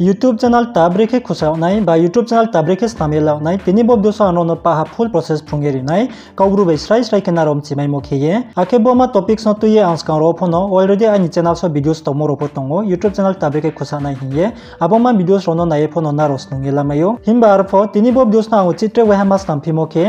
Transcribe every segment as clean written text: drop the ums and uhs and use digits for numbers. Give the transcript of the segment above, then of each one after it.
YouTube channel tabri ke khusawnai ba YouTube channel tabri ke snamelwnai tini bo video ano no paha full process phungeri nai kaugru bai srai srai ke narom chimai mokhiye ake bo ma topics no tuye anskang ro phono already ani channel so videos tomo ro potongo YouTube channel tabri ke khusanai hiye abo ma videos rono nai phono na rosnungi lamayo himba arpho tini bo videos na uchitre we hamas nampi mokhe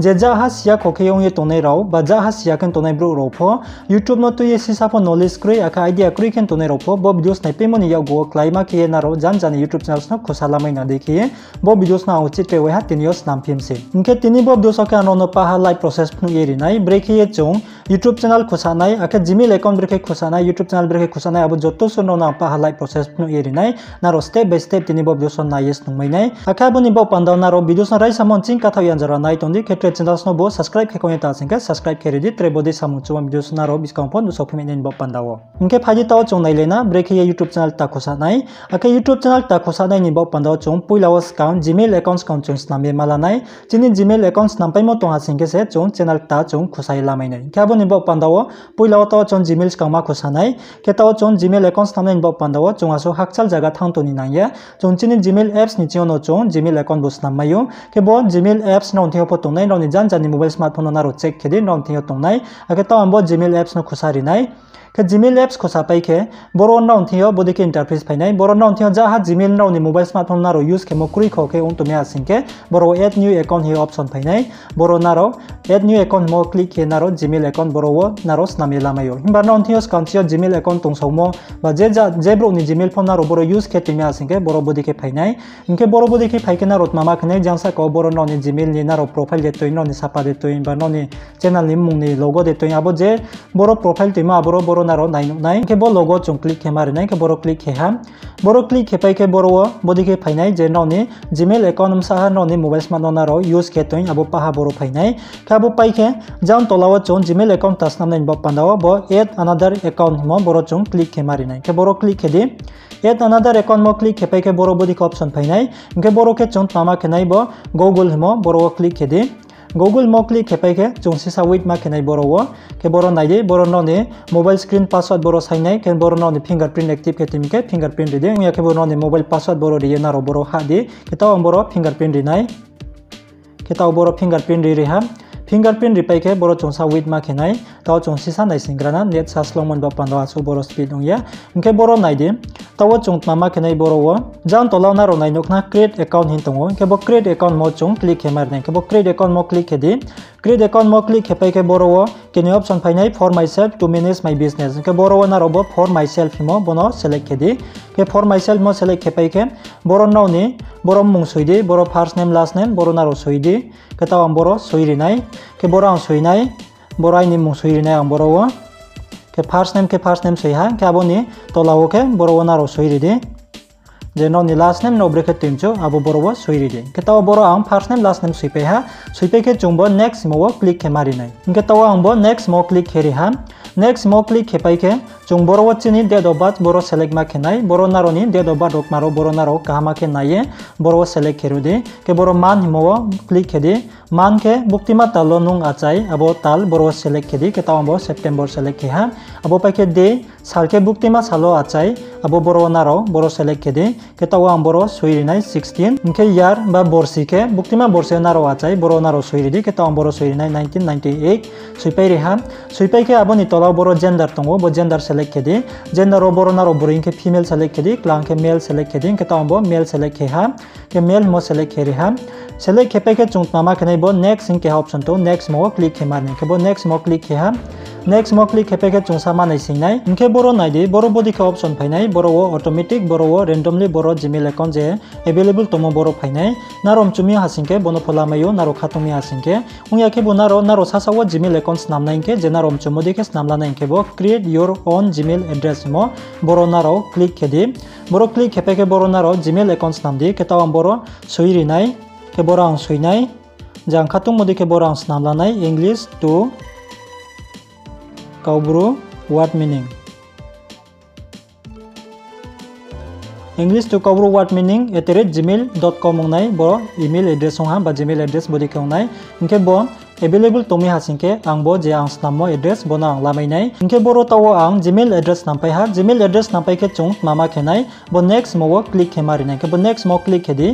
je ja ha sia khokhe yong ye tonai rao ba ja ha sia ken tonai bro ro pho YouTube no tuye sisa pho knowledge kre aka idea kre ken tonai ro pho bo videos nai pemoni ya go klaima ke na ro jan jani YouTube channel no khusalamai na dekhiye bo videos na uchitre we ha tinios nampim se inke tini bo videos ka no pa ha live process phnu eri nai break ye chung YouTube channel khusanai aka Gmail account break khusanai YouTube channel break khusanai abo joto so no na pa ha live process phnu eri nai na ro step by step tini bo videos na yes nungmai nai aka boni bo pandaw na ro videos na rai samon ching ka thaw yan jara nai tondi ketre channel no bo subscribe ke konya ta singka subscribe keri di tre bodi samu chuwa videos na ro biskang phone so phime nen bo pandaw inke phaji taw chung nai lena break ye YouTube channel ta khusanai aka YouTube channel ta khusanai ni bo pandaw chung puilaw account Gmail account chung sname malanai chini Gmail account nampai mo tonga singke se chung channel ta chung khusai lamai nai kya boni bo pandaw puilaw taw chung Gmail account ma khusanai ke taw chung Gmail account namne bo pandaw chung aso hakchal jaga thang toni naya chung chini Gmail apps ni chiono chung Gmail account bus namayo ke bo Gmail apps no thio po tongnai no ni jan jani mobile smartphone na ro check khedi no thio tongnai ake taw ambo Gmail apps no khusari nai ke Gmail apps khosa pai ke boro naun thio bodi ke interface phainai boro naun thio ja ha Gmail naun ni mobile smartphone na ro use ke mo kuri kho ke un tumya singke boro add new account hi option phainai boro na ro add new account mo click ke na ro Gmail account boro wo na ro sname lamayo himba naun thio skanchio Gmail account tung somo ba je bro ni Gmail phone na ro boro use ke tumya singke boro bodi ke phainai inke boro bodi ke phaike na ro mama khne jangsa ko boro naun ni Gmail ni na ro profile de toin no ni sapa de toin ba no ni channel ni mung ni logo de toin abo je boro profile tima boro naro nai ke bo logo chung click ke mari nai ke boro click ke ha boro click ke pai ke boro bodi ke phainai je no ni Gmail account sa ha no ni mobile smartphone na ro use ke toin abo pa ha boro phainai ka bo pai ke jam tolawa chung Gmail account tas nam nai bo pandawa bo add another account mo boro chung click ke mari nai ke boro click ke di add another account mo click ke pai ke boro bodi ko option phainai ke boro ke chung mama ke nai bo Google mo boro click ke di Google mo click ke pai ke chung sisa wait ma ke nai boro wo ke boro nai de boro no ni mobile screen password boro sai nai ke boro no ni fingerprint active ke tim ke fingerprint de ya ke boro no ni mobile password boro ri na ro boro ha de ke taw boro fingerprint ri nai ke taw boro fingerprint ri ha fingerprint ri pai ke boro chung sa wait ma ke nai taw chung sisa nai singrana net sa slow mon ba pandaw so boro speed ong ya ke boro nai de taw chung mama ke nai boro wo jan tolaw na ro nai nokna create account hin tongo ke bo create account mo chung click ke mar nai ke bo create account mo click ke di create account mo click ke pai ke boro wo ke ni option phainai for myself to manage my business ke boro wo na ro bo for myself mo bono select ke di ke for myself mo select ke pai ke boro no ni boro mung soidi boro first name last name boro na ro soidi ke taw am boro soiri nai ke boro ang soinai boro ai ni mung soiri nai am boro wo ke first name soi ha ke aboni tolawo ke boro na ro soiri di je no ni last name no break timcho abo boro wo soiri di ke taw boro ang first name last name soi pe ha soi pe ke chungbo next mo wo click ke mari nai ke taw ang bo next mo click keri ha next mo click ke pai ke chung boro wo chini date of birth boro select ma ke nai boro na ro ni date of birth rok maro boro na ro ka ma ke nai boro select keru di ke boro man mo wo click ke di man ke buktima talo nung achai abo tal boro select ke di ke taw bo September select ke ha abo pai ke de sal ke buktima salo achai abo boro na ro boro select ke di ke taw am boro soiri nai 16 inke year ba borsi ke buktima borse na ro achai boro na ro soiri di ke taw boro soiri nai 1998 soi pai re ha soi pai ke abo ni tola boro gender tongo bo gender select ke di gender ro boro na ro boro inke female select ke di klang ke male select ke di ke taw bo male select ke ha ke male mo select ke re ha select ke pai ke chung mama ke nai bo next inke option to next mo click ke mar ke bo next mo click ke ha next mo click ke pai ke chung sama nai sing nai inke boro nai di boro bodi ke option phainai boro wo automatic boro wo randomly boro Gmail account je available tomo boro phainai narom chumi hasingke bono phola mayo naro khatumi hasingke ungya ke bo naro sasa wo Gmail account namnai ke je narom chumodi ke namla nai ke bo create your own Gmail address mo boro naro click ke di boro click ke pai ke boro naro Gmail account namdi ke tawam boro soiri nai ke boro ang soinai jang khatung modi ke boro ang namla nai English to kaubru what meaning English to kaubru what meaning @gmail.com nai bo email address ha ba Gmail address bodi ke nai inke bo available tomi hasingke ang bo je ang snammo address bona ang lamainai ingke boro tawo ang gmail address nampai ha gmail address nampai ke chung mama khenai bo next mo click khemari nai ke bo next mo click khedi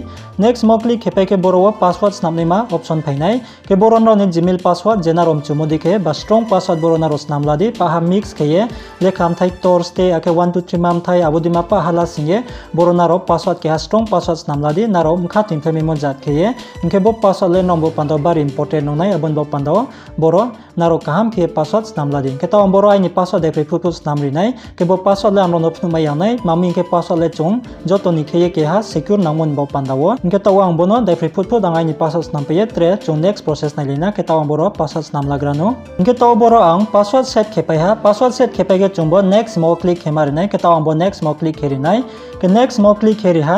next mo click khepai ke boro password snamnai ma option phainai ke boro no ni gmail password jenarom chumodi ke ba strong password boro na ros namladi paha mix kheye lekham thai torste ake 1 2 3 mam thai abodima pa hala singe boro na ro password ke ha strong password namladi na ro mkha tim thai memo jat kheye ingke bo password le nombo pando bar important no nai abon bo pando boro naro kaham ke password namladi ke taw boro ai ni password de photos namri nai ke bo password le amro no phnu mai nai mami ke password le chung joto ni kheye ke ha secure namon bo pandawo ingke taw ang bono de photo dangai ni password nampe tre chung next process nai lina ke taw boro password namlagrano ingke taw boro ang password set khepai ha password set khepai ke chung bo next mo click khemari nai ke taw bo next mo click kheri nai ke next mo click kheri ha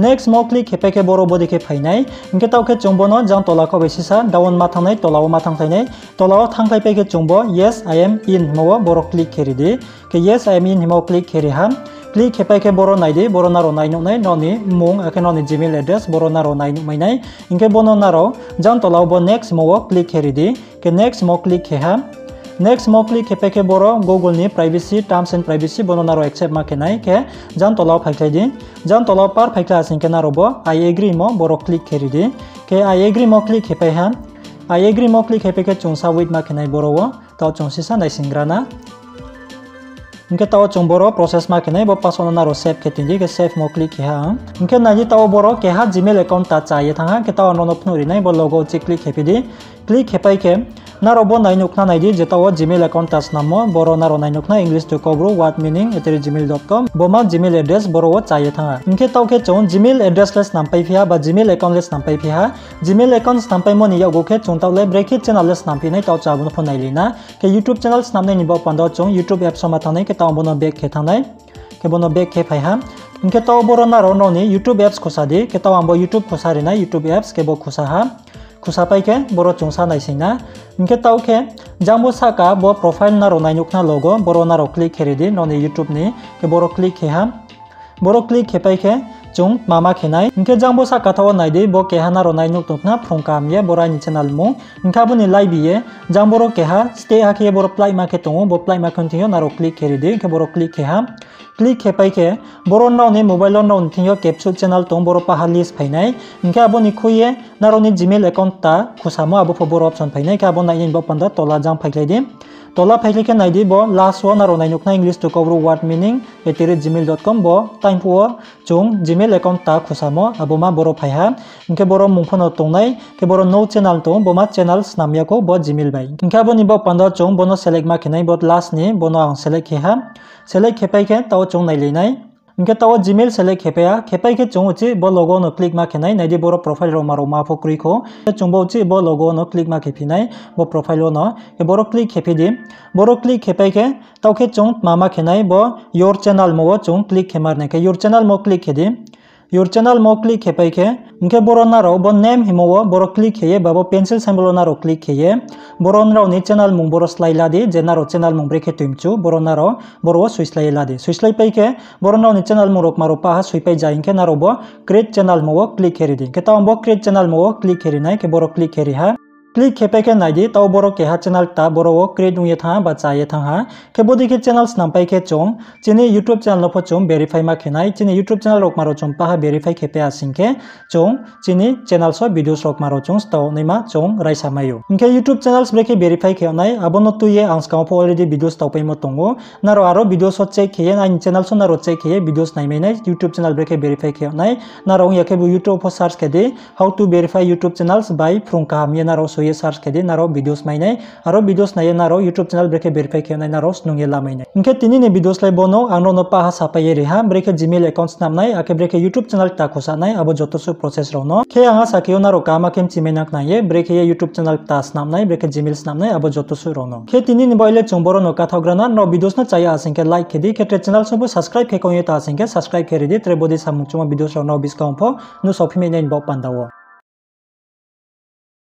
next mo click khepai ke boro bodi ke phainai ingke taw ke chung bono jang tola ko besisa down mathang nai tola mathang thainai tola thangkai pe ke chung bo yes I am in mo boro click kheri di ke yes I am in mo click kheri ha click khepai ke boro nai di boro naro nai no nai noni mung ake noni gmail address boro naro nai no mai nai ingke bono naro jang tola bo next mo click kheri di ke next mo click khe ha next mo click khepai ke boro google ni privacy terms and privacy bono naro accept ma kenai ke jang tola phaiklai di jang tola par phaikla asing ke naro bo I agree mo boro click kheri di ke I agree mo click khepai ha I agree mo click khepai ke chungsa wait ma kenai boro wo taw chungsisa nai singrana ingke taw chung boro process ma kenai bo password naro save ketindi ke save mo click ha ingke naji taw boro ke ha gmail account ta chaye thanga ke taw no phnu ri nai bo logo chi click khepidi click khepai ke naro bo nai nukna nai di jetaw gmail account tas namo boro naro nai nukna english to kobro what meaning @gmail.com bo ma gmail address boro wo chaye thanga ingke taw ke chung gmail address less nampai phia ba gmail account less nampai phia gmail account nampai mo ni ya go ke chung taw le bracket channel less nampi nai taw cha bu phone nai lina ke youtube channel namne ni bo pando chung youtube app sama thanai ke taw bono back ke thanai ke bono back ke phai ha ingke taw boro naro no ni youtube apps khosadi ke taw ambo youtube khosari na youtube apps ke bo khosa ha खुसा पाइके बरो चुंसा नाइसिना इनके ताउके जामबो साका बो profile ना रो नाइनुकना लोगो बरो ना रो click खेरिदि ननि YouTube नि के बरो क्लिक खेहा बरो click खेपाइके chung mama khenai inke jangbo sa kathawa naidi bo kehana ro nainuk tukna phongkam ye bora ni channel mo inka buni live ye jangboro keha stay ha ke boro play ma ke tongo bo play ma continue na ro click kheri de ke boro click keha click khepai ke boro no ni mobile no thingyo capture channel tong boro pa halis phainai inka buni khoye na ro ni gmail account ta khusamo abo pho boro option phainai ka bo nain bo panda tola jang phaiklai de tola phaiklai ke naidi bo last one na ro nainuk na english to cover what meaning @gmail.com bo time po chung gmail account ta khusamo aboma boro phaiha inke boro mungphono tongnai ke boro no channel tong boma channels namya ko bo gmail bai inka boni bo panda chung bono select ma khenai bo last ni bono ang select kheha select khepai ke taw chung nai leinai inke taw gmail select khepaya khepai ke chung uchi bo logo no click ma khenai naidi boro profile ro ma phokri ko chung bo uchi bo logo no click ma khepinai bo profile no ke boro click khepidi boro click khepai ke taw ke chung mama khenai bo your channel mo chung click khemar na ke your channel mo click khedi your channel mo click khepai ke inke boro na ro bo name himo boro click kheye babo pencil symbol na ro click kheye boro na ro ni channel mung boro slaila di je na ro channel mung breke timchu boro na ro boro suislai ladi suislai pai ke boro na ni channel mung rok maro pa ha suipai ja inke na ro bo create channel mo click kheri di ke taw bo create channel mo click kheri nai ke boro click kheri ha click khepai ke naidi taw boro ke ha channel ta boro wo create nuye tha ba chaye tha ha ke bodi ke channels nampai ke chong chini youtube channel no pho chong verify ma khenai chini youtube channel rok maro chong pa ha verify khepe asingke chong chini channel so videos rok maro chong staw neima chong raisa mayo inke youtube channels breke verify khenai abono tuye angskang pho already videos taw pai mo tongo naro aro videos so check khiye na channel so naro check khiye videos nai mai nai youtube channel breke verify khenai naro yake bu youtube pho search kede how to verify youtube channels by frongka me naro so ye search kede naro videos mai nai aro videos nai naro youtube channel breke verify khenai naro snunge lamai nai inke tini ne videos lai bono angno no pa ha sapai re ha breke gmail accounts nam nai ake breke youtube channel ta khosa nai abo joto su process ro no ke anga sakio naro kama kem chimenak nai ye breke ye youtube channel ta snam nai breke gmail snam nai abo joto su ro no ke tini ne boile chongboro no kathagrana no videos na chaya asingke like kedi ke channel so subscribe ke koye ta asingke subscribe keri di tre bodi samung chuma videos ro no biskaum pho no sophime nai bo pandawo